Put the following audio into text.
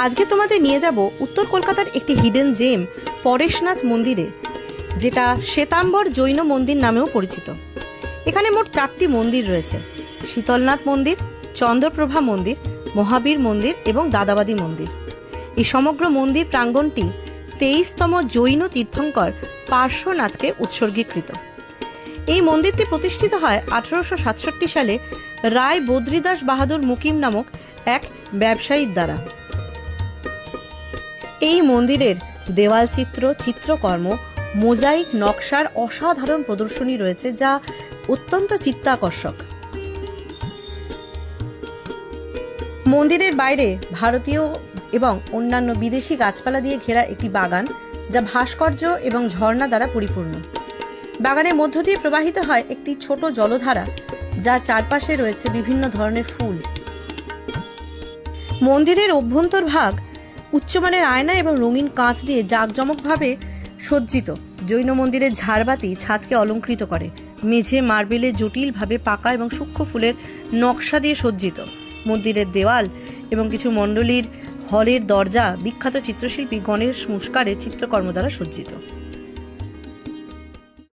আজকে তোমাদের নিয়ে যাব উত্তর কলকাতার একটি হিডেন জেম পরেশনাথ মন্দিরে, যেটা শ্বেতাম্বর জৈন মন্দির নামেও পরিচিত। এখানে মোট 4টি মন্দির রয়েছে: শীতলনাথ মন্দির, চন্দ্রপ্রভা মন্দির, মহাবীর মন্দির এবং দাদাবাদী মন্দির। এই সমগ্র মন্দির প্রাঙ্গণটি 23তম জৈন তীর্থঙ্কর পার্শ্বনাথকে উৎসর্গীকৃত। এই মন্দিরটি প্রতিষ্ঠিত হয় 1867 সালে রায় বদ্রীদাস বাহাদুর মুকিম নামক এক ব্যবসায়ীর দ্বারা। এই মন্দিরের দেওয়াল চিত্র, চিত্রকর্ম, মোজাইক নকশার অসাধারণ প্রদর্শনী রয়েছে, যা অত্যন্ত চিত্তাকর্ষক। মন্দিরের বাইরে ভারতীয় এবং অন্যান্য বিদেশি গাছপালা দিয়ে ঘেরা একটি বাগান, যা ভাস্কর্য এবং ঝর্ণা দ্বারা পরিপূর্ণ। বাগানের মধ্য দিয়ে প্রবাহিত হয় একটি ছোট জলধারা, যার চারপাশে রয়েছে বিভিন্ন ধরনের ফুল। মন্দিরের অভ্যন্তরভাগ উচ্চমানের আয়না এবং রঙিন কাঁচ দিয়ে জাঁকজমকভাবে সজ্জিত। জৈন মন্দিরের ঝাড়বাতি ছাদকে অলঙ্কৃত করে। মেঝে মার্বেলে জটিলভাবে পাকা এবং সূক্ষ্ম ফুলের নকশা দিয়ে সজ্জিত। মন্দিরের দেওয়াল এবং কিছু মণ্ডলীর হলের দরজা বিখ্যাত চিত্রশিল্পী গণেশ মুস্কারের চিত্রকর্ম দ্বারা সজ্জিত।